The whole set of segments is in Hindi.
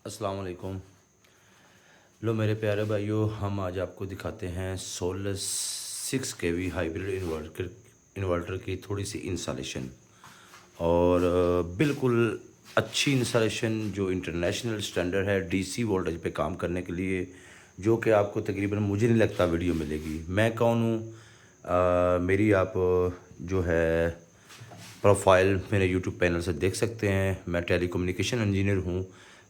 अस्सलाम वालेकुम। लो मेरे प्यारे भाइयों, हम आज आपको दिखाते हैं सोलर 6 kV हाइब्रिड इन्वर्टर की थोड़ी सी इंस्टॉलेशन और बिल्कुल अच्छी इंस्टॉलेशन जो इंटरनेशनल स्टैंडर्ड है डीसी वोल्टेज पे काम करने के लिए, जो कि आपको तकरीबन मुझे नहीं लगता वीडियो मिलेगी। मैं कौन हूँ? मेरी आप जो है प्रोफाइल मेरे यूट्यूब पैनल से देख सकते हैं। मैं टेलीकम्युनिकेशन इंजीनियर हूँ,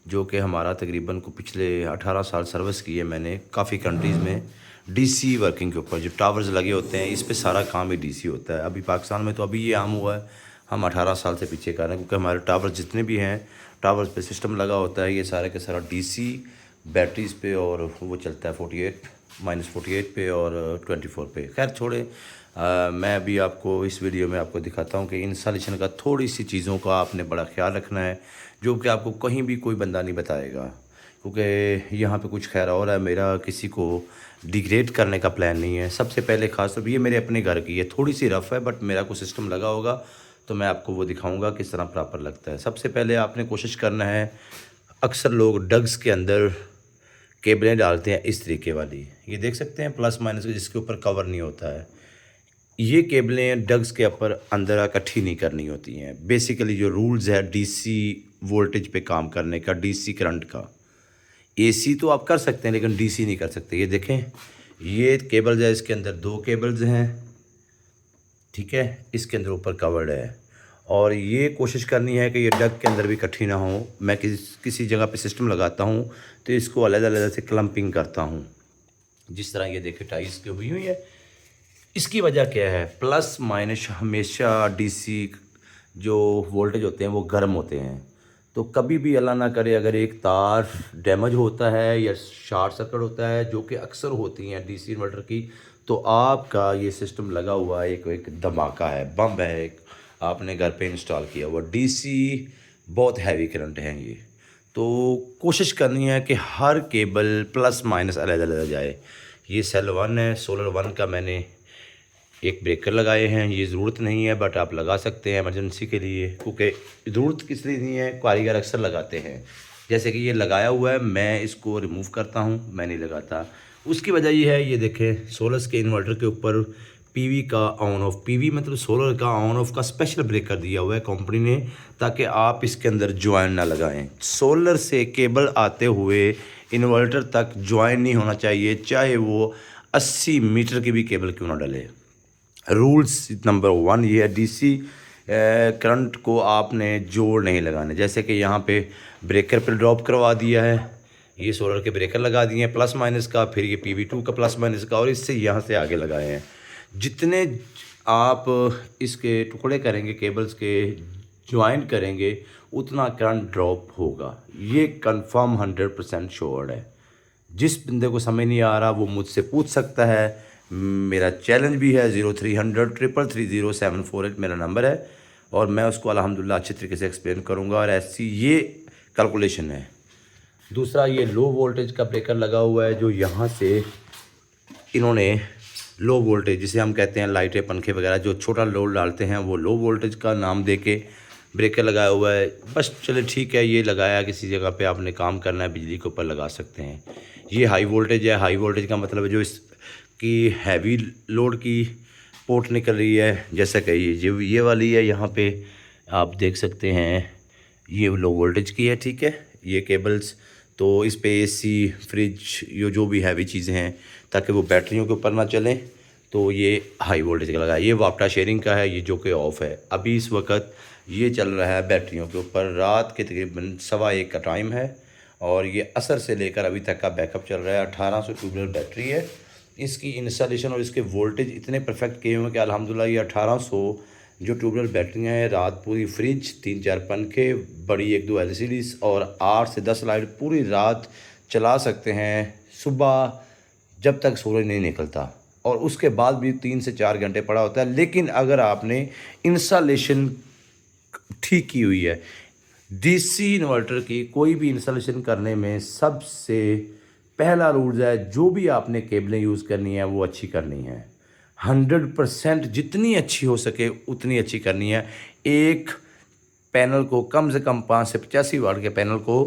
जो कि हमारा तकरीबन को पिछले 18 साल सर्विस की है मैंने काफ़ी कंट्रीज़ में डीसी वर्किंग के ऊपर। जो टावर्स लगे होते हैं इस पे सारा काम ही डीसी होता है। अभी पाकिस्तान में तो अभी ये आम हुआ है, हम 18 साल से पीछे कर रहे हैं, क्योंकि हमारे टावर्स जितने भी हैं टावर्स पे सिस्टम लगा होता है ये सारे के सारा डीसी बैटरीज़ पे, और वो चलता है 48 पे और 24 पे। खैर छोड़े, मैं अभी आपको इस वीडियो में आपको दिखाता हूँ कि इंस्टॉलेशन का थोड़ी सी चीज़ों का आपने बड़ा ख्याल रखना है, जो कि आपको कहीं भी कोई बंदा नहीं बताएगा। क्योंकि यहाँ पे कुछ खैर और है, मेरा किसी को डिग्रेड करने का प्लान नहीं है। सबसे पहले खास तौर पर ये मेरे अपने घर की है, थोड़ी सी रफ़ है, बट मेरा कोई सिस्टम लगा होगा तो मैं आपको वो दिखाऊंगा किस तरह प्रॉपर लगता है। सबसे पहले आपने कोशिश करना है, अक्सर लोग डग्स के अंदर केबलें डालते हैं इस तरीके वाली, ये देख सकते हैं प्लस माइनस के, जिसके ऊपर कवर नहीं होता है। ये केबलें डग्स के ऊपर अंदर इकट्ठी नहीं करनी होती हैं। बेसिकली जो रूल्स है डीसी वोल्टेज पे काम करने का, डीसी करंट का, एसी तो आप कर सकते हैं लेकिन डीसी नहीं कर सकते। ये देखें, ये केबल्स है, इसके अंदर दो केबल्स हैं, ठीक है, इसके अंदर ऊपर कवर्ड है। और ये कोशिश करनी है कि ये डग के अंदर भी इकट्ठी ना हो। मैं किसी जगह पे सिस्टम लगाता हूँ तो इसको अलग अलग से क्लम्पिंग करता हूँ, जिस तरह ये देखे टाइल्स की हुई हुई है। इसकी वजह क्या है? प्लस माइनस हमेशा डीसी जो वोल्टेज होते हैं वो गर्म होते हैं, तो कभी भी अल्लाह ना करे अगर एक तार डैमेज होता है या शॉर्ट सर्किट होता है, जो कि अक्सर होती हैं डीसी इन्वर्टर की, तो आपका ये सिस्टम लगा हुआ है, एक धमाका है, बम है, एक आपने घर पे इंस्टॉल किया हुआ डीसी, बहुत हैवी करंट है ये। तो कोशिश करनी है कि हर केबल प्लस माइनस अलग अलग जाए। ये सेल 1 है, सोलर 1 का मैंने एक ब्रेकर लगाए हैं। ये ज़रूरत नहीं है बट आप लगा सकते हैं इमरजेंसी के लिए, क्योंकि ज़रूरत किस लिए नहीं है, कारीगर अक्सर लगाते हैं। जैसे कि ये लगाया हुआ है, मैं इसको रिमूव करता हूँ, मैं नहीं लगाता। उसकी वजह ये है, ये देखें सोलर्स के इन्वर्टर के ऊपर पीवी का ऑन ऑफ, पीवी मतलब सोलर का ऑन ऑफ का स्पेशल ब्रेकर दिया हुआ है कंपनी ने, ताकि आप इसके अंदर ज्वाइन ना लगाएं। सोलर से केबल आते हुए इन्वर्टर तक ज्वाइन नहीं होना चाहिए, चाहे वो 80 मीटर की भी केबल क्यों ना डले। रूल्स नंबर 1 ये है, डीसी करंट को आपने जोड़ नहीं लगाने। जैसे कि यहाँ पे ब्रेकर पे ड्रॉप करवा दिया है, ये सोलर के ब्रेकर लगा दिए हैं प्लस माइनस का, फिर ये PV2 का प्लस माइनस का, और इससे यहाँ से आगे लगाए हैं। जितने आप इसके टुकड़े करेंगे केबल्स के, ज्वाइन करेंगे, उतना करंट ड्रॉप होगा। ये कंफर्म 100% श्योर है। जिस बंदे को समझ नहीं आ रहा वो मुझसे पूछ सकता है। मेरा चैलेंज भी है, 0300 333 0748 मेरा नंबर है, और मैं उसको अल्हम्दुलिल्लाह अच्छे तरीके से एक्सप्लेन करूँगा। और ऐसी ये कैलकुलेशन है। दूसरा, ये लो वोल्टेज का ब्रेकर लगा हुआ है, जो यहाँ से इन्होंने लो वोल्टेज, जिसे हम कहते हैं लाइटें पंखे वगैरह जो छोटा लोड डालते हैं, वो लो वोल्टेज का नाम दे के ब्रेकर लगाया हुआ है। बस चले ठीक है, ये लगाया, किसी जगह पे आपने काम करना है बिजली के ऊपर लगा सकते हैं। ये हाई वोल्टेज है, हाई वोल्टेज का मतलब है जो इसकी हैवी लोड की पोर्ट निकल रही है, जैसा कि ये वाली है, यहाँ पे आप देख सकते हैं ये लो वोल्टेज की है, ठीक है, ये केबल्स। तो इस पे एसी, फ्रिज, ये जो भी हैवी चीज़ें हैं, ताकि वो बैटरियों के ऊपर ना चलें, तो ये हाई वोल्टेज का लगा है। ये वापटा शेयरिंग का है, ये जो कि ऑफ़ है। अभी इस वक्त ये चल रहा है बैटरियों के ऊपर, रात के तकरीबन 1:15 का टाइम है, और ये असर से लेकर अभी तक का बैकअप चल रहा है। 1800 ट्यूबवेल बैटरी है। इसकी इंस्टॉलेशन और इसके वोल्टेज इतने परफेक्ट किए हुए हैं कि अल्हम्दुलिल्लाह ये 1800 जो ट्यूबवेल बैटरियाँ हैं, रात पूरी फ्रिज, 3-4 पंखे, बड़ी 1-2 LCDs और 8 से 10 लाइट पूरी रात चला सकते हैं, सुबह जब तक सूरज नहीं निकलता, और उसके बाद भी 3 से 4 घंटे पड़ा होता है। लेकिन अगर आपने इंस्टॉलेशन ठीक की हुई है, डीसी इन्वर्टर की कोई भी इंस्टॉलेशन करने में सबसे पहला रूल्स है, जो भी आपने केबलें यूज़ करनी है वो अच्छी करनी है। 100% जितनी अच्छी हो सके उतनी अच्छी करनी है। एक पैनल को कम से कम 5 से 85 वाट के पैनल को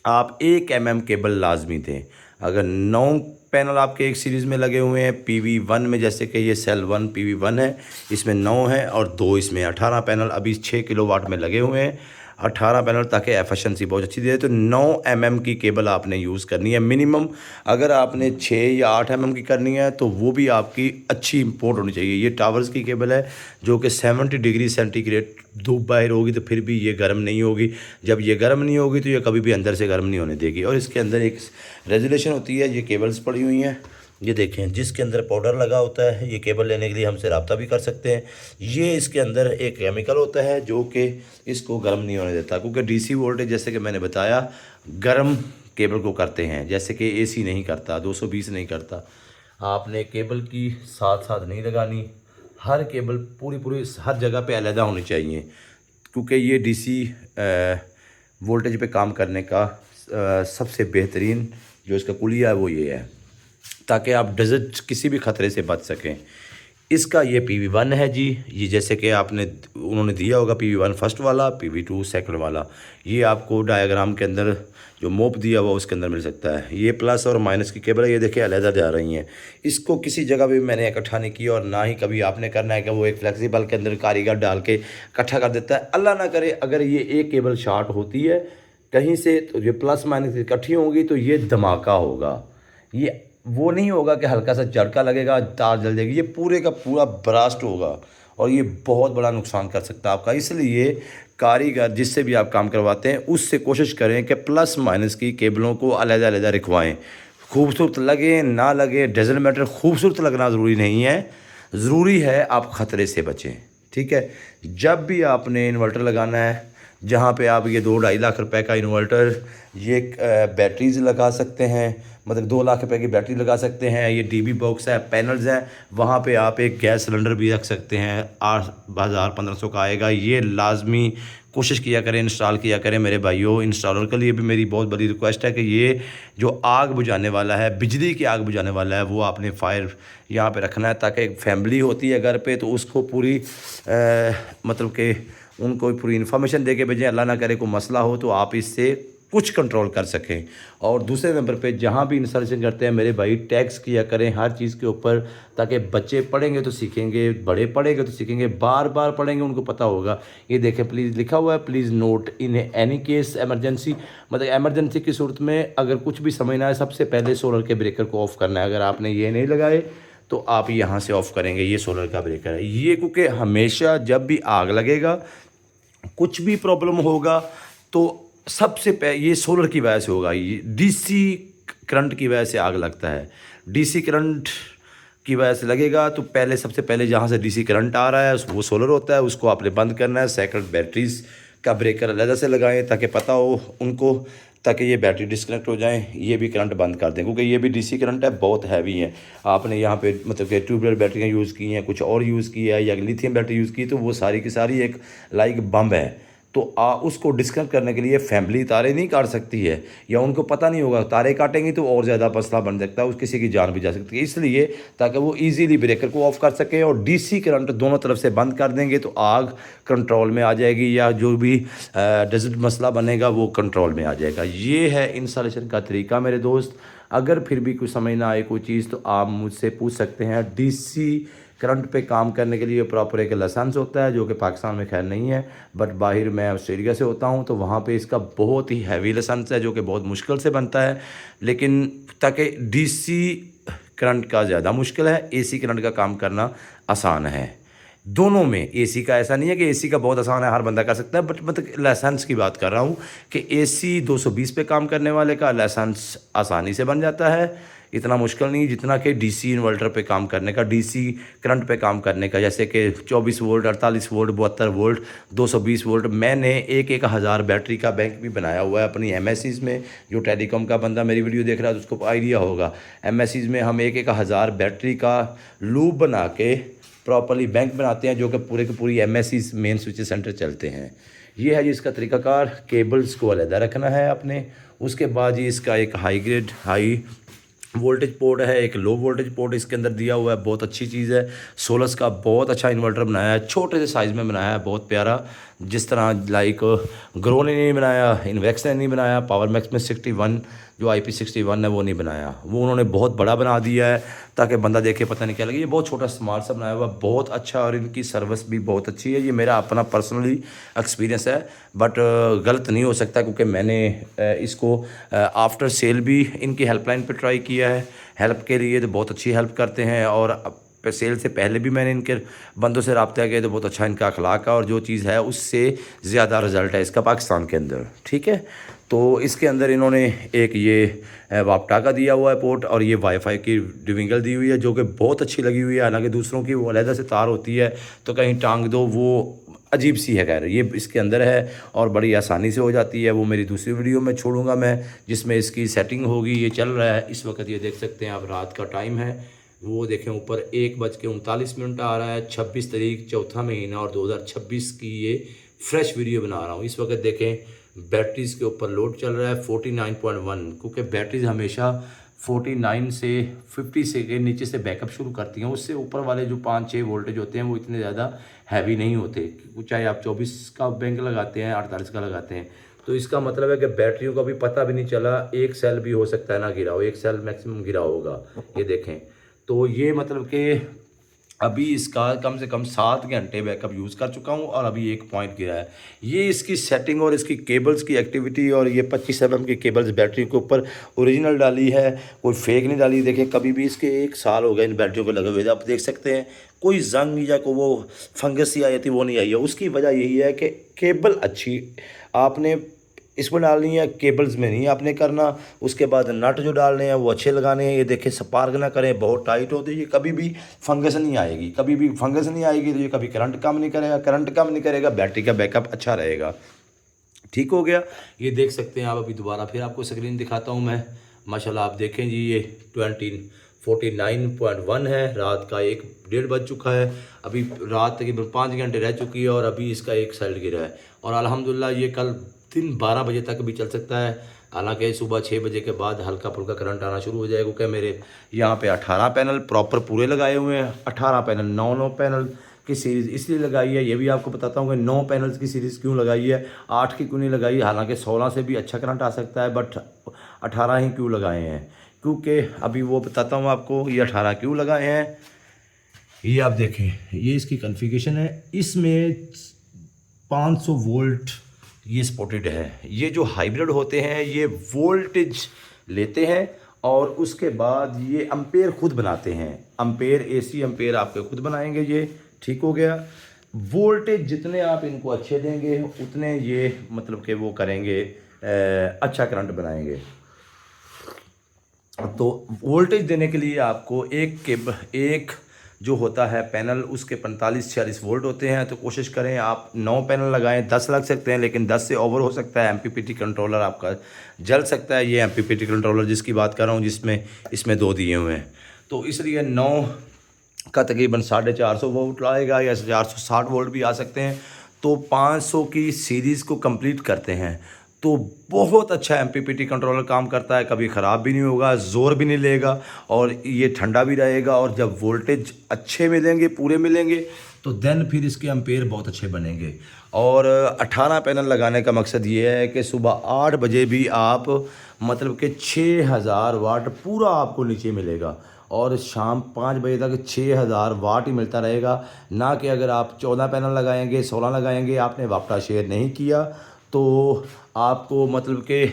आप 1 mm केबल लाजमी दें। अगर 9 पैनल आपके एक सीरीज़ में लगे हुए हैं PV1 में, जैसे कि ये सेल 1 PV1 है, इसमें 9 है और 2 इसमें 18 पैनल अभी 6 किलोवाट में लगे हुए हैं, 18 पैनल, ताकि एफिशिएंसी बहुत अच्छी दे। तो 9 mm की केबल आपने यूज़ करनी है मिनिमम। अगर आपने 6 या 8 mm की करनी है तो वो भी आपकी अच्छी इम्पोर्ट होनी चाहिए। ये टावर्स की केबल है जो कि 70 डिग्री सेंटीग्रेड धूप बाहर होगी तो फिर भी ये गर्म नहीं होगी। जब ये गर्म नहीं होगी तो ये कभी भी अंदर से गर्म नहीं होने देगी। और इसके अंदर एक रेजोल्यूशन होती है। ये केबल्स पड़ी हुई हैं, ये देखें, जिसके अंदर पाउडर लगा होता है। ये केबल लेने के लिए हमसे रब्ता भी कर सकते हैं। ये इसके अंदर एक केमिकल होता है जो कि इसको गर्म नहीं होने देता, क्योंकि DC वोल्टेज, जैसे कि मैंने बताया, गर्म केबल को करते हैं, जैसे कि AC नहीं करता, 220 नहीं करता। आपने केबल की साथ साथ नहीं लगानी, हर केबल पूरी हर जगह पे अलहदा होनी चाहिए, क्योंकि ये DC वोल्टेज पे काम करने का सबसे बेहतरीन जो इसका कुलिया है वो ये है, ताकि आप डेजर्ट किसी भी ख़तरे से बच सकें। इसका ये PV1 है जी। ये जैसे कि उन्होंने दिया होगा PV1 फर्स्ट वाला, PV2 सेकंड वाला। ये आपको डायग्राम के अंदर जो मोप दिया हुआ उसके अंदर मिल सकता है। ये प्लस और माइनस की केबल है, ये देखिए अलहदा जा रही हैं। इसको किसी जगह भी मैंने इकट्ठा नहीं किया और ना ही कभी आपने करना है कि वो एक फ्लेक्सिबल के अंदर कारीगर डाल के इकट्ठा कर देता है। अल्लाह ना करे अगर ये एक केबल शॉर्ट होती है कहीं से, तो ये प्लस माइनस इकट्ठी होंगी तो ये धमाका होगा। ये वो नहीं होगा कि हल्का सा झटका लगेगा तार जल जाएगी, ये पूरे का पूरा ब्रास्ट होगा और ये बहुत बड़ा नुकसान कर सकता है आपका। इसलिए कारीगर जिससे भी आप काम करवाते हैं उससे कोशिश करें कि प्लस माइनस की केबलों को अलग-अलग रखवाएं। खूबसूरत लगे ना लगे डजंट मैटर, खूबसूरत लगना ज़रूरी नहीं है, ज़रूरी है आप ख़तरे से बचें। ठीक है, जब भी आपने इन्वर्टर लगाना है, जहाँ पे आप ये 2-2.5 लाख रुपए का इन्वर्टर, ये बैटरीज लगा सकते हैं, मतलब 2 लाख रुपए की बैटरी लगा सकते हैं। ये DB बॉक्स है, पैनल्स हैं, वहाँ पे आप एक गैस सिलेंडर भी रख सकते हैं, 8,000-1500 का आएगा। ये लाजमी कोशिश किया करें, इंस्टॉल किया करें मेरे भाइयों। इंस्टॉलर के लिए भी मेरी बहुत बड़ी रिक्वेस्ट है कि ये जो आग बुझाने वाला है, बिजली की आग बुझाने वाला है, वो आपने फायर यहाँ पे रखना है, ताकि एक फैमिली होती है घर पे तो उसको पूरी मतलब कि उनको पूरी इन्फॉर्मेशन दे के भेजें। अल्लाह ना करे कोई मसला हो तो आप इससे कुछ कंट्रोल कर सकें। और दूसरे नंबर पे जहाँ भी इंस्टॉलेशन करते हैं मेरे भाई, टैक्स किया करें हर चीज़ के ऊपर, ताकि बच्चे पढ़ेंगे तो सीखेंगे, बड़े पढ़ेंगे तो सीखेंगे, बार बार पढ़ेंगे उनको पता होगा। ये देखें प्लीज़ लिखा हुआ है, please note in any case emergency, मतलब एमरजेंसी की सूरत में अगर कुछ भी समझना है, सबसे पहले सोलर के ब्रेकर को ऑफ़ करना है। अगर आपने ये नहीं लगाए तो आप यहाँ से ऑफ़ करेंगे। ये सोलर का ब्रेकर है ये, क्योंकि हमेशा जब भी आग लगेगा, कुछ भी प्रॉब्लम होगा तो सबसे पहले ये सोलर की वजह से होगा। ये DC करंट की वजह से आग लगता है। DC करंट की वजह से लगेगा तो पहले सबसे पहले जहाँ से DC करंट आ रहा है वो सोलर होता है, उसको आपने बंद करना है। सेकंड, बैटरीज का ब्रेकर अलग से लगाएं ताकि पता हो उनको, ताकि ये बैटरी डिस्कनेक्ट हो जाएं, ये भी करंट बंद कर दें, क्योंकि ये भी DC करंट है, बहुत हैवी है। आपने यहाँ पे मतलब कि ट्यूबवेल बैटरियाँ यूज़ की हैं, कुछ और यूज़ की है या लिथियम बैटरी यूज़ की, तो वो सारी की सारी एक लाइक बम है। तो उसको डिस्कनेक्ट करने के लिए फैमिली तारे नहीं काट सकती है, या उनको पता नहीं होगा, तारे काटेंगी तो और ज़्यादा मसला बन सकता है, उस किसी की जान भी जा सकती है। इसलिए ताकि वो इजीली ब्रेकर को ऑफ़ कर सकें और DC करंट दोनों तरफ से बंद कर देंगे तो आग कंट्रोल में आ जाएगी, या जो भी डेजर्ट मसला बनेगा वो कंट्रोल में आ जाएगा। ये है इंस्टॉलेशन का तरीका मेरे दोस्त। अगर फिर भी कुछ समझ ना आए कोई चीज़ तो आप मुझसे पूछ सकते हैं। DC करंट पे काम करने के लिए प्रॉपर एक लाइसेंस होता है, जो कि पाकिस्तान में खैर नहीं है, बट बाहर मैं ऑस्ट्रेलिया से होता हूँ तो वहाँ पे इसका बहुत ही हैवी लाइसेंस है, जो कि बहुत मुश्किल से बनता है। लेकिन ताकि DC करंट का ज़्यादा मुश्किल है, AC करंट का काम करना आसान है। दोनों में AC का ऐसा नहीं है कि AC का बहुत आसान है, हर बंदा कर सकता है, बट मतलब लाइसेंस की बात कर रहा हूँ कि AC 220 पे काम करने वाले का लाइसेंस आसानी से बन जाता है, इतना मुश्किल नहीं जितना कि DC इन्वर्टर पे काम करने का, DC करंट पे काम करने का, जैसे कि 24 वोल्ट, 48 वोल्ट, 72 वोल्ट, 220 वोल्ट। मैंने एक हज़ार बैटरी का बैंक भी बनाया हुआ है अपनी MSCs में। जो टेलीकॉम का बंदा मेरी वीडियो देख रहा है तो उसको आइडिया होगा, MSCs में हम एक हज़ार बैटरी का लूप बना के प्रॉपरली बैंक बनाते हैं, जो कि पूरे की पूरी MSCs मेन स्विच सेंटर चलते हैं। ये है जी इसका तरीकाकार। केबल्स को अलग रखना है आपने। उसके बाद जी इसका एक high grade high voltage port है, एक लो वोल्टेज पोर्ट इसके अंदर दिया हुआ है, बहुत अच्छी चीज़ है। सोलस का बहुत अच्छा इन्वर्टर बनाया है, छोटे से साइज़ में बनाया है, बहुत प्यारा, जिस तरह लाइक ग्रो ने नहीं बनाया, इन्वेक्स ने नहीं बनाया, पावर मैक्स में 61 जो IP61 है वो नहीं बनाया, वो उन्होंने बहुत बड़ा बना दिया है ताकि बंदा देखे पता नहीं क्या लगे। ये बहुत छोटा स्मार्ट सा बनाया हुआ, बहुत अच्छा, और इनकी सर्विस भी बहुत अच्छी है। ये मेरा अपना पर्सनली एक्सपीरियंस है, बट गलत नहीं हो सकता क्योंकि मैंने इसको आफ्टर सेल भी इनकी हेल्पलाइन पर ट्राई किया है। हेल्प के लिए तो बहुत अच्छी हेल्प करते हैं, और सेल से पहले भी मैंने इनके बंदों से रब्ता किया तो बहुत अच्छा इनका अखलाक है, और जो चीज़ है उससे ज़्यादा रिज़ल्ट है इसका पाकिस्तान के अंदर। ठीक है, तो इसके अंदर इन्होंने एक ये वापटा का दिया हुआ है पोर्ट, और ये वाईफाई की डिविंगल दी हुई है जो कि बहुत अच्छी लगी हुई है। हालांकि दूसरों की वो अलहदा से तार होती है तो कहीं टांग दो, वो अजीब सी है। खैर ये इसके अंदर है और बड़ी आसानी से हो जाती है। वो मेरी दूसरी वीडियो में छोड़ूंगा मैं, जिसमें इसकी सेटिंग होगी। ये चल रहा है इस वक्त, ये देख सकते हैं आप, रात का टाइम है, वो देखें ऊपर 1:39 आ रहा है। 26 तारीख चौथा महीना और 2026 की ये फ्रेश वीडियो बना रहा हूँ। इस वक्त देखें बैटरीज़ के ऊपर लोड चल रहा है 49.1, क्योंकि बैटरीज हमेशा 49 से 50 से के नीचे से बैकअप शुरू करती हैं। उससे ऊपर वाले जो 5-6 वोल्टेज होते हैं वो इतने ज़्यादा हैवी नहीं होते, चाहे आप 24 का बैंक लगाते हैं 48 का लगाते हैं। तो इसका मतलब है कि बैटरियों का भी पता भी नहीं चला, एक सेल भी हो सकता है ना गिरा हो, एक सेल मैक्सिमम गिरा होगा। ये देखें, तो ये मतलब कि अभी इसका कम से कम 7 घंटे बैकअप यूज़ कर चुका हूँ और अभी 1 पॉइंट गिरा है। ये इसकी सेटिंग और इसकी केबल्स की एक्टिविटी, और ये 25 mm की केबल्स बैटरी के ऊपर ओरिजिनल डाली है, कोई फेक नहीं डाली। देखें कभी भी इसके 1 साल हो गए इन बैटरियों को लगे हुए, आप देख सकते हैं कोई जंग या को वो फंगस सी आई थी वो नहीं आई है। उसकी वजह यही है कि केबल अच्छी आपने इसमें डालनी है, केबल्स में नहीं आपने करना। उसके बाद नट जो डालने हैं वो अच्छे लगाने हैं। ये देखें स्पार्क ना करें, बहुत टाइट होती है, ये कभी भी फंगस नहीं आएगी, कभी भी फंगस नहीं आएगी। तो ये कभी करंट कम नहीं करेगा, करंट कम नहीं करेगा, बैटरी का बैकअप अच्छा रहेगा। ठीक हो गया, ये देख सकते हैं आप। अभी दोबारा फिर आपको स्क्रीन दिखाता हूँ मैं। माशाल्लाह आप देखें जी, ये 49.1 है। रात का 1-1:30 बज चुका है। अभी रात तकरीबन 5 घंटे रह चुकी है और अभी इसका 1 साइड गिरा है। और अल्हम्दुलिल्लाह ये कल दिन 12 बजे तक भी चल सकता है। हालांकि सुबह 6 बजे के बाद हल्का फुल्का करंट आना शुरू हो जाएगा, क्योंकि मेरे यहाँ पे 18 पैनल प्रॉपर पूरे लगाए हुए हैं। 18 पैनल 9 पैनल की सीरीज़ इसलिए लगाई है, ये भी आपको बताता हूँ कि 9 पैनल्स की सीरीज़ क्यों लगाई है, 8 की क्यों नहीं लगाई। हालांकि 16 से भी अच्छा करंट आ सकता है, बट 18 ही क्यों लगाए हैं, क्योंकि अभी वो बताता हूँ आपको ये 18 क्यों लगाए हैं। ये आप देखें, ये इसकी कॉन्फ़िगरेशन है। इसमें 500 वोल्ट ये स्पॉटेड है। ये जो हाइब्रिड होते हैं ये वोल्टेज लेते हैं और उसके बाद ये एम्पेयर खुद बनाते हैं। एम्पेयर AC एम्पेयर आपके खुद बनाएंगे ये। ठीक हो गया, वोल्टेज जितने आप इनको अच्छे देंगे उतने ये मतलब कि वो करेंगे, अच्छा करंट बनाएंगे। तो वोल्टेज देने के लिए आपको एक जो होता है पैनल, उसके 45-46 वोल्ट होते हैं। तो कोशिश करें आप 9 पैनल लगाएं। 10 लग सकते हैं लेकिन 10 से ओवर हो सकता है। MPPT कंट्रोलर आपका जल सकता है। ये MPPT कंट्रोलर जिसकी बात कर रहा हूँ, जिसमें इसमें 2 दिए हुए हैं, तो इसलिए 9 का तकरीबन 450 वोल्ट आएगा या 460 वोल्ट भी आ सकते हैं। तो 500 की सीरीज़ को कंप्लीट करते हैं तो बहुत अच्छा MPPT कंट्रोलर काम करता है। कभी ख़राब भी नहीं होगा, ज़ोर भी नहीं लेगा और ये ठंडा भी रहेगा। और जब वोल्टेज अच्छे मिलेंगे, पूरे मिलेंगे, तो देन फिर इसके एम्पेयर बहुत अच्छे बनेंगे। और 18 पैनल लगाने का मकसद ये है कि सुबह 8 बजे भी आप मतलब कि 6000 वाट पूरा आपको नीचे मिलेगा और शाम 5 बजे तक 6000 वाट ही मिलता रहेगा। ना कि अगर आप 14 पैनल लगाएंगे, 16 लगाएंगे, आपने वापटा शेयर नहीं किया तो आपको मतलब कि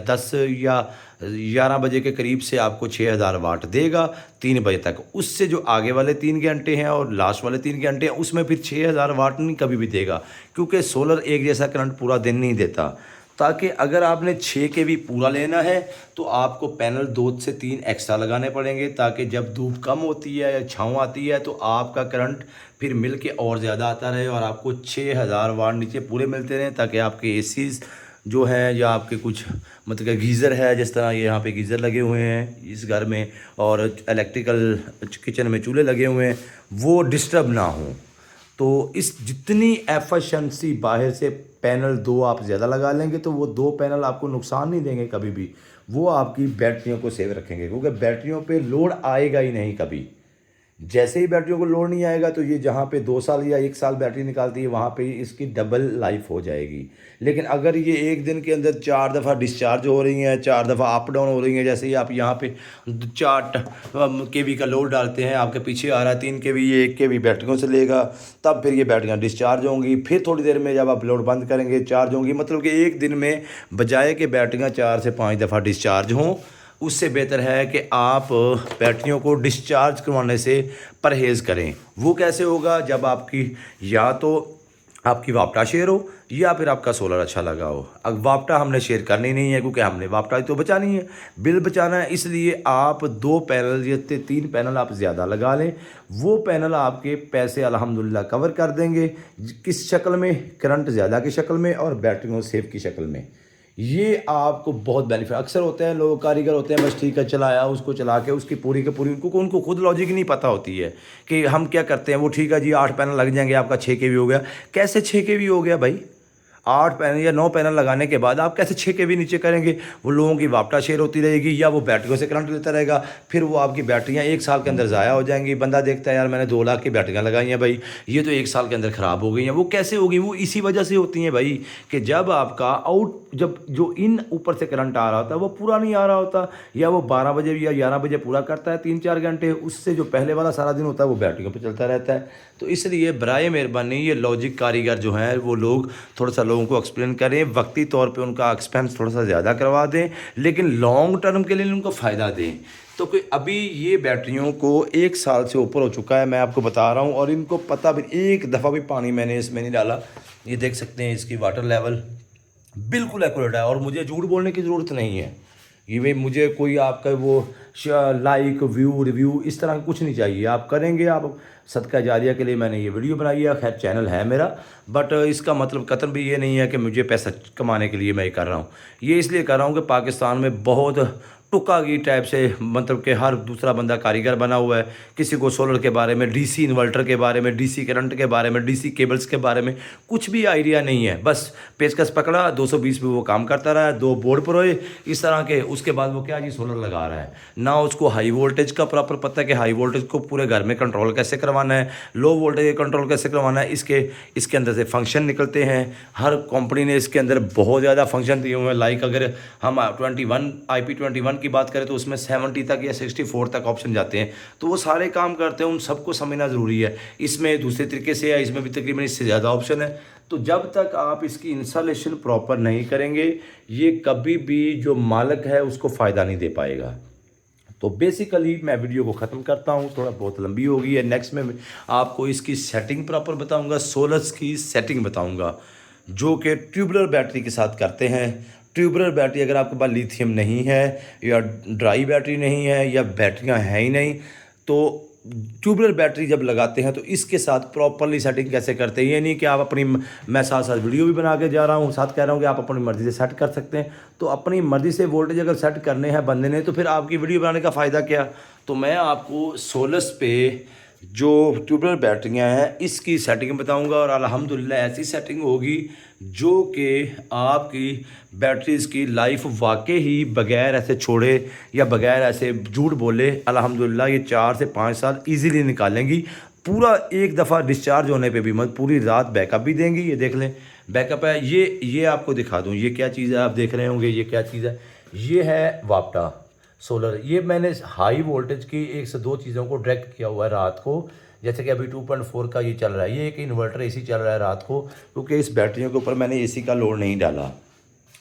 10 या 11 बजे के करीब से आपको 6000 वाट देगा 3 बजे तक। उससे जो आगे वाले 3 घंटे हैं और लास्ट वाले 3 घंटे हैं उसमें फिर 6000 वाट नहीं कभी भी देगा, क्योंकि सोलर एक जैसा करंट पूरा दिन नहीं देता। ताकि अगर आपने 6 kV पूरा लेना है तो आपको पैनल 2 से 3 एक्स्ट्रा लगाने पड़ेंगे, ताकि जब धूप कम होती है या छाँव आती है तो आपका करंट फिर मिल के और ज़्यादा आता रहे और आपको 6000 वाट नीचे पूरे मिलते रहें। ताकि आपके ACs जो हैं या आपके कुछ मतलब कि गीज़र है, जिस तरह ये यहाँ पे गीज़र लगे हुए हैं इस घर में और इलेक्ट्रिकल किचन में चूल्हे लगे हुए हैं, वो डिस्टर्ब ना हो। तो इस जितनी एफिशिएंसी बाहर से पैनल 2 आप ज़्यादा लगा लेंगे तो वो 2 पैनल आपको नुकसान नहीं देंगे कभी भी, वो आपकी बैटरियों को सेव रखेंगे, क्योंकि बैटरियों पे लोड आएगा ही नहीं कभी। जैसे ही बैटरियों को लोड नहीं आएगा तो ये जहाँ पे 2 साल या 1 साल बैटरी निकालती है वहाँ पे इसकी डबल लाइफ हो जाएगी। लेकिन अगर ये एक दिन के अंदर 4 दफ़ा डिस्चार्ज हो रही हैं, 4 दफ़ा अप डाउन हो रही हैं, जैसे ही आप यहाँ पे 4 केवी का लोड डालते हैं, आपके पीछे आ रहा है 3 केवी, ये 1 केवी बैटरियों से लेगा, तब फिर ये बैटरियाँ डिस्चार्ज होंगी। फिर थोड़ी देर में जब आप लोड बंद करेंगे चार्ज होंगी। मतलब कि एक दिन में बजाय कि बैटरियाँ 4 से 5 दफ़ा डिस्चार्ज हों, उससे बेहतर है कि आप बैटरियों को डिस्चार्ज करवाने से परहेज़ करें। वो कैसे होगा? जब आपकी या तो आपकी वापटा शेयर हो या फिर आपका सोलर अच्छा लगा हो। अब वापटा हमने शेयर करनी नहीं है क्योंकि हमने वापटा तो बचानी है, बिल बचाना है, इसलिए आप 2 पैनल या 3 पैनल आप ज़्यादा लगा लें। वो पैनल आपके पैसे अल्हम्दुलिल्लाह कवर कर देंगे। किस शक्ल में? करंट ज़्यादा की शक्ल में और बैटरियों सेव की शक्ल में। ये आपको बहुत बेनिफिट। अक्सर होते हैं लोग कारीगर होते हैं, बस ठीक है चलाया, उसको चला के उसकी पूरी की पूरी उनको खुद लॉजिक नहीं पता होती है कि हम क्या करते हैं। वो ठीक है जी 8 पैनल लग जाएंगे, आपका 6 केवी हो गया। कैसे 6 केवी हो गया भाई? 8 पैनल या 9 पैनल लगाने के बाद आप कैसे 6 केवी नीचे करेंगे? वो लोगों की वापटा शेयर होती रहेगी या वो बैटरियों से करंट लेता रहेगा। फिर वो आपकी बैटरियाँ 1 साल के अंदर ज़ाया हो जाएंगी। बंदा देखता है यार मैंने 2 लाख की बैटरियाँ लगाई हैं भाई, ये तो 1 साल के अंदर ख़राब हो गई हैं। वो कैसे होगी? वो इसी वजह से होती हैं भाई कि जब आपका जब जो इन ऊपर से करंट आ रहा होता है वो पूरा नहीं आ रहा होता, या वो 12 बजे या 11 बजे पूरा करता है 3-4 घंटे, उससे जो पहले वाला सारा दिन होता है वो बैटरियों पर चलता रहता है। तो इसलिए बराए मेहरबानी ये लॉजिक कारीगर जो हैं वो लोग थोड़ा सा लोगों को एक्सप्लेन करें, वक्ती तौर पे उनका एक्सपेंस थोड़ा सा ज़्यादा करवा दें, लेकिन लॉन्ग टर्म के लिए उनको फ़ायदा दें। तो कोई अभी ये बैटरियों को 1 साल से ऊपर हो चुका है, मैं आपको बता रहा हूँ, और इनको पता भी एक दफ़ा भी पानी मैंने इसमें नहीं डाला। ये देख सकते हैं इसकी वाटर लेवल बिल्कुल एक्यूरेट है और मुझे झूठ बोलने की ज़रूरत नहीं है। ये भाई मुझे कोई आपका वो लाइक व्यू रिव्यू इस तरह का कुछ नहीं चाहिए। आप करेंगे, आप सदका जारिया के लिए मैंने ये वीडियो बनाई है। खैर चैनल है मेरा, बट इसका मतलब कतई भी ये नहीं है कि मुझे पैसा कमाने के लिए मैं ये कर रहा हूँ। ये इसलिए कर रहा हूँ कि पाकिस्तान में बहुत टुकागी टाइप से मतलब कि हर दूसरा बंदा कारीगर बना हुआ है। किसी को सोलर के बारे में, डीसी इन्वर्टर के बारे में, डीसी करंट के बारे में, डीसी केबल्स के बारे में कुछ भी आइडिया नहीं है। बस पेचकस पकड़ा, 220 पे वो काम करता रहा, 2 बोर्ड परोए इस तरह के, उसके बाद वो क्या जी सोलर लगा रहा है। ना उसको हाई वोल्टेज का प्रॉपर पता है कि हाई वोल्टेज को पूरे घर में कंट्रोल कैसे करवाना है, लो वोल्टेज कंट्रोल कैसे करवाना है। इसके अंदर से फंक्शन निकलते हैं। हर कंपनी ने इसके अंदर बहुत ज़्यादा फंक्शन दिए हुए हैं। लाइक अगर हम IP21 की बात करें तो उसमें 70 तक या 64 तक ऑप्शन जाते हैं। तो वो सारे काम करते हैं, उन सबको समझना ज़रूरी है। इसमें दूसरे तरीके से है, इसमें भी तकरीबन इससे ज़्यादा ऑप्शन है। तो जब तक आप इसकी इंस्टॉलेशन प्रॉपर नहीं करेंगे, ये कभी भी जो मालिक है उसको फ़ायदा नहीं दे पाएगा। तो बेसिकली मैं वीडियो को ख़त्म करता हूँ, थोड़ा बहुत लंबी हो गई है। नेक्स्ट में आपको इसकी सेटिंग प्रॉपर बताऊँगा, सोलर्स की सेटिंग बताऊँगा जो कि ट्यूबुलर बैटरी के साथ करते हैं। ट्यूबुलर बैटरी अगर आपके पास लिथियम नहीं है या ड्राई बैटरी नहीं है या बैटरियां हैं ही नहीं, तो ट्यूबुलर बैटरी जब लगाते हैं तो इसके साथ प्रॉपरली सेटिंग कैसे करते हैं। ये नहीं कि आप अपनी, मैं साथ साथ वीडियो भी बना के जा रहा हूँ, साथ कह रहा हूँ कि आप अपनी मर्ज़ी से सेट कर सकते हैं। तो अपनी मर्ज़ी से वोल्टेज अगर सेट करने हैं बंदे ने तो फिर आपकी वीडियो बनाने का फ़ायदा क्या। तो मैं आपको सोलर्स पे जो ट्यूबुलर बैटरियां हैं इसकी सेटिंग बताऊंगा, और अल्हम्दुलिल्लाह ऐसी सेटिंग होगी जो कि आपकी बैटरीज़ की लाइफ वाकई ही बग़ैर ऐसे छोड़े या बग़ैर ऐसे झूठ बोले अल्हम्दुलिल्लाह ये 4 से 5 साल इजीली निकालेंगी। पूरा एक दफ़ा डिस्चार्ज होने पे भी मत पूरी रात बैकअप भी देंगी। ये देख लें बैकअप है। ये आपको दिखा दूँ, ये क्या चीज़ है आप देख रहे होंगे, ये क्या चीज़ है। ये है वापटा सोलर। ये मैंने हाई वोल्टेज की 1 से 2 चीज़ों को डायरेक्ट किया हुआ है रात को। जैसे कि अभी 2.4 का ये चल रहा है, ये एक इन्वर्टर एसी चल रहा है रात को, क्योंकि इस बैटरियों के ऊपर मैंने एसी का लोड नहीं डाला।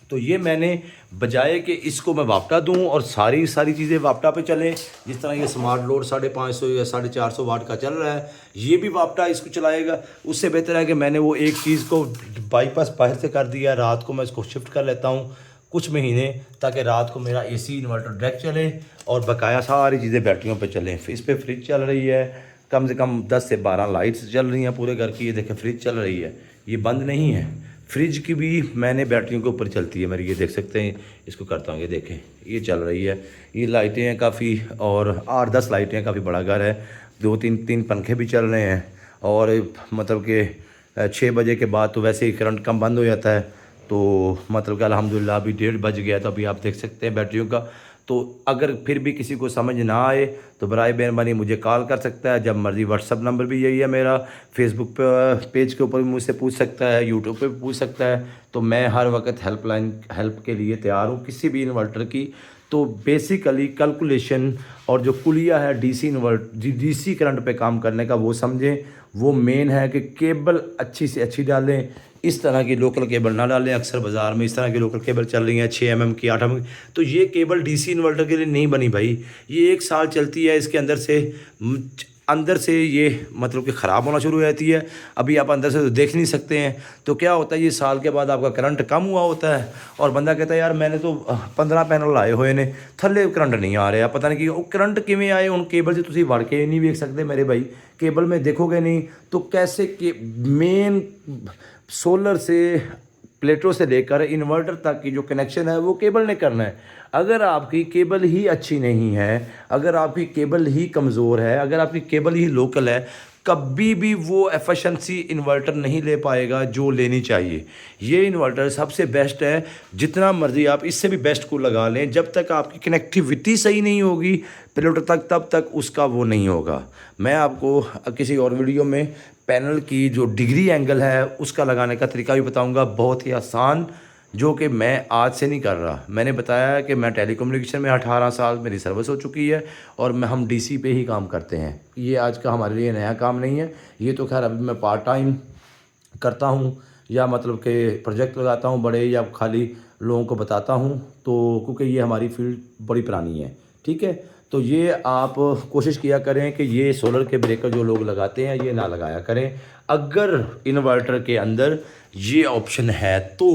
तो ये मैंने बजाय कि इसको मैं वापटा दूं और सारी चीज़ें वापटा पे चलें, जिस तरह ये स्मार्ट लोड 550 या 450 वाट का चल रहा है, ये भी वापटा इसको चलाएगा। उससे बेहतर है कि मैंने वो एक चीज़ को बाईपास बाहर से कर दिया, रात को मैं इसको शिफ्ट कर लेता हूँ कुछ महीने, ताकि रात को मेरा एसी इन्वर्टर डायरेक्ट चले और बकाया सारी चीज़ें बैटरियों पे चलें। इस पर फ्रिज चल रही है, कम से कम 10 से 12 लाइट्स चल रही हैं पूरे घर की। ये देखें फ्रिज चल रही है, ये बंद नहीं है। फ्रिज की भी मैंने बैटरियों के ऊपर चलती है मेरी, ये देख सकते हैं। इसको करता हूँ, ये देखें ये चल रही है। ये लाइटें हैं काफ़ी, और 8-10 लाइटें हैं, काफ़ी बड़ा घर है। 2-3 पंखे भी चल रहे हैं, और मतलब कि 6 बजे के बाद तो वैसे ही करंट कम बंद हो जाता है। तो मतलब कि अल्हम्दुलिल्लाह अभी 1:30 बज गया, तो अभी आप देख सकते हैं बैटरियों का। तो अगर फिर भी किसी को समझ ना आए तो बराए मेहरबानी मुझे कॉल कर सकता है, जब मर्ज़ी। व्हाट्सअप नंबर भी यही है मेरा, फेसबुक पेज के ऊपर भी मुझसे पूछ सकता है, यूट्यूब पे भी पूछ सकता है। तो मैं हर वक्त हेल्प के लिए तैयार हूँ किसी भी इन्वर्टर की। तो बेसिकली कैलकुलेशन और जो कुलिया है डीसी करंट पे काम करने का वो समझें। वो मेन है कि केबल अच्छी से अच्छी डालें, इस तरह की लोकल केबल ना डालें। अक्सर बाज़ार में इस तरह की लोकल केबल चल रही हैं 6 mm की, 8 mm की। तो ये केबल डीसी इन्वर्टर के लिए नहीं बनी भाई। ये 1 साल चलती है, इसके अंदर से ये मतलब कि ख़राब होना शुरू हो जाती है। अभी आप अंदर से तो देख नहीं सकते हैं। तो क्या होता है, ये साल के बाद आपका करंट कम हुआ होता है और बंदा कहता है यार मैंने तो 15 पैनल लाए हुए ने, थल्ले करंट नहीं आ रहा, पता नहीं कि वो करंट किमें आए। उन केबल से तुम वड़ के नहीं देख सकते मेरे भाई, केबल में देखोगे नहीं तो कैसे के मेन सोलर से प्लेटों से लेकर इन्वर्टर तक की जो कनेक्शन है वो केबल ने करना है। अगर आपकी केबल ही अच्छी नहीं है, अगर आपकी केबल ही कमज़ोर है, अगर आपकी केबल ही लोकल है, कभी भी वो एफिशिएंसी इन्वर्टर नहीं ले पाएगा जो लेनी चाहिए। ये इन्वर्टर सबसे बेस्ट है, जितना मर्ज़ी आप इससे भी बेस्ट को लगा लें, जब तक आपकी कनेक्टिविटी सही नहीं होगी प्लेटों तक तब तक उसका वो नहीं होगा। मैं आपको किसी और वीडियो में पैनल की जो डिग्री एंगल है उसका लगाने का तरीका भी बताऊंगा, बहुत ही आसान, जो कि मैं आज से नहीं कर रहा। मैंने बताया कि मैं टेलीकम्युनिकेशन में 18 साल मेरी सर्विस हो चुकी है और हम डीसी पे ही काम करते हैं। ये आज का हमारे लिए नया काम नहीं है। ये तो खैर अभी मैं पार्ट टाइम करता हूँ या मतलब कि प्रोजेक्ट लगाता हूँ बड़े, या खाली लोगों को बताता हूँ, तो क्योंकि ये हमारी फील्ड बड़ी पुरानी है, ठीक है। तो ये आप कोशिश किया करें कि ये सोलर के ब्रेकर जो लोग लगाते हैं ये ना लगाया करें। अगर इन्वर्टर के अंदर ये ऑप्शन है तो,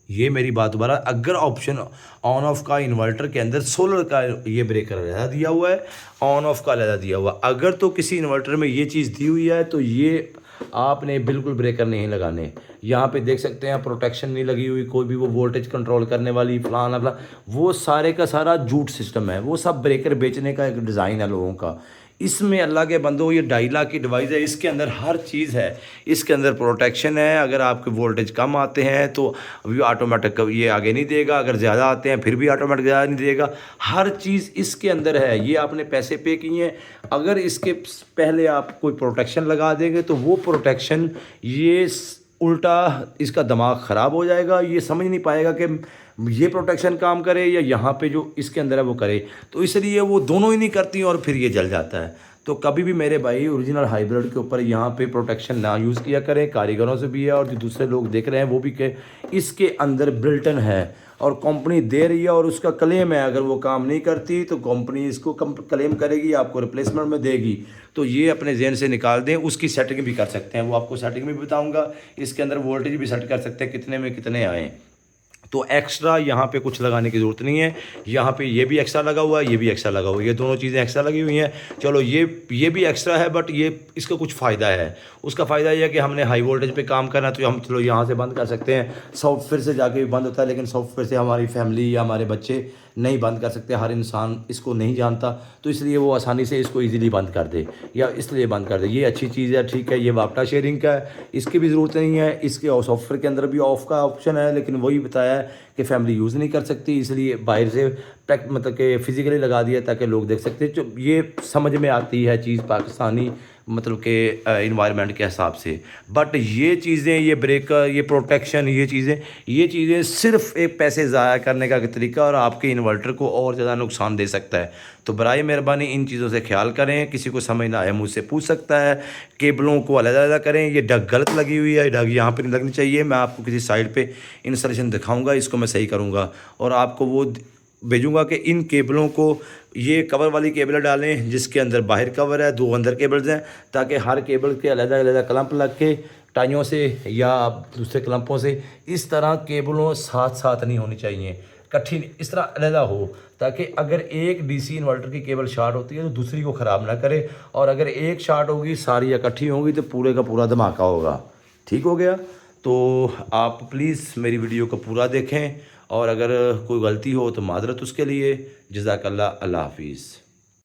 ये मेरी बात दोबारा, अगर ऑप्शन ऑन ऑफ का इन्वर्टर के अंदर सोलर का ये ब्रेकर अलहदा दिया हुआ है, ऑन ऑफ का अलहदा दिया हुआ, अगर तो किसी इन्वर्टर में ये चीज़ दी हुई है तो ये आपने बिल्कुल ब्रेकर नहीं लगाने। यहाँ पे देख सकते हैं प्रोटेक्शन नहीं लगी हुई, कोई भी वो वोल्टेज कंट्रोल करने वाली फलाना फलाना, वो सारे का सारा झूठ सिस्टम है। वो सब ब्रेकर बेचने का एक डिज़ाइन है लोगों का। इसमें अल्लाह के बंदो ये 2.5 लाख की डिवाइस है, इसके अंदर हर चीज़ है। इसके अंदर प्रोटेक्शन है, अगर आपके वोल्टेज कम आते हैं तो अभी ऑटोमेटिक ये आगे नहीं देगा, अगर ज़्यादा आते हैं फिर भी ऑटोमेटिक ज़्यादा नहीं देगा। हर चीज़ इसके अंदर है। ये आपने पैसे पे किए हैं, अगर इसके पहले आप कोई प्रोटेक्शन लगा देंगे तो वो प्रोटेक्शन ये उल्टा इसका दिमाग ख़राब हो जाएगा। ये समझ नहीं पाएगा कि ये प्रोटेक्शन काम करे या यहाँ पे जो इसके अंदर है वो करे, तो इसलिए वो दोनों ही नहीं करती और फिर ये जल जाता है। तो कभी भी मेरे भाई ओरिजिनल हाइब्रिड के ऊपर यहाँ पे प्रोटेक्शन ना यूज़ किया करें। कारीगरों से भी है और जो दूसरे लोग देख रहे हैं वो भी कि इसके अंदर बिल्टन है और कंपनी दे रही है और उसका क्लेम है। अगर वो काम नहीं करती तो कंपनी इसको क्लेम करेगी, आपको रिप्लेसमेंट में देगी। तो ये अपने जहन से निकाल दें। उसकी सेटिंग भी कर सकते हैं, वो आपको सेटिंग भी बताऊंगा। इसके अंदर वोल्टेज भी सेट कर सकते हैं कितने में कितने आएँ। तो एक्स्ट्रा यहाँ पे कुछ लगाने की ज़रूरत नहीं है। यहाँ पे ये भी एक्स्ट्रा लगा हुआ है, ये भी एक्स्ट्रा लगा हुआ है, ये दोनों चीज़ें एक्स्ट्रा लगी हुई हैं। चलो ये भी एक्स्ट्रा है, बट ये इसका कुछ फ़ायदा है। उसका फ़ायदा ये है कि हमने हाई वोल्टेज पे काम करना तो हम चलो यहाँ से बंद कर सकते हैं। सॉफ्टवेयर से जाके भी बंद होता है, लेकिन सॉफ्टवेयर से हमारी फैमिली या हमारे बच्चे नहीं बंद कर सकते। हर इंसान इसको नहीं जानता, तो इसलिए वो आसानी से इसको ईज़िली बंद कर दे या इसलिए बंद कर दे। ये अच्छी चीज़ है, ठीक है। ये वापटा शेयरिंग का है, इसकी भी ज़रूरत नहीं है। इसके और सॉफ्टवेयर के अंदर भी ऑफ़ का ऑप्शन है, लेकिन वही बताया है कि फैमिली यूज़ नहीं कर सकती, इसलिए बाहर से मतलब कि फ़िज़िकली लगा दिया ताकि लोग देख सकते। जो ये समझ में आती है चीज़ पाकिस्तानी मतलब के इन्वायरमेंट के हिसाब से। बट ये चीज़ें, ये ब्रेकर, ये प्रोटेक्शन, ये चीज़ें सिर्फ एक पैसे ज़ाया करने का तरीका और आपके इन्वर्टर को और ज़्यादा नुकसान दे सकता है। तो बराए मेहरबानी इन चीज़ों से ख्याल करें। किसी को समझ ना आए मुझसे पूछ सकता है। केबलों को अलग-अलग करें। ये डग गलत लगी हुई है, डग यहाँ पर नहीं लगनी चाहिए। मैं आपको किसी साइड पर इंस्टॉलेशन दिखाऊँगा, इसको मैं सही करूँगा और आपको वो भेजूँगा कि इन केबलों को ये कवर वाली केबल डालें जिसके अंदर बाहर कवर है, 2 अंदर केबल्स हैं, ताकि हर केबल के अलग-अलग क्लम्प लग के टाइयों से या दूसरे क्लम्पों से इस तरह केबलों साथ साथ नहीं होनी चाहिए, इकट्ठी इस तरह अलग हो, ताकि अगर एक डीसी इन्वर्टर की केबल शार्ट होती है तो दूसरी को ख़राब ना करे, और अगर एक शार्ट होगी सारी इकट्ठी होंगी तो पूरे का पूरा धमाका होगा। ठीक हो गया। तो आप प्लीज़ मेरी वीडियो को पूरा देखें और अगर कोई गलती हो तो माजरत उसके लिए। जज़ाकल्लाह। अल्लाह हाफिज़।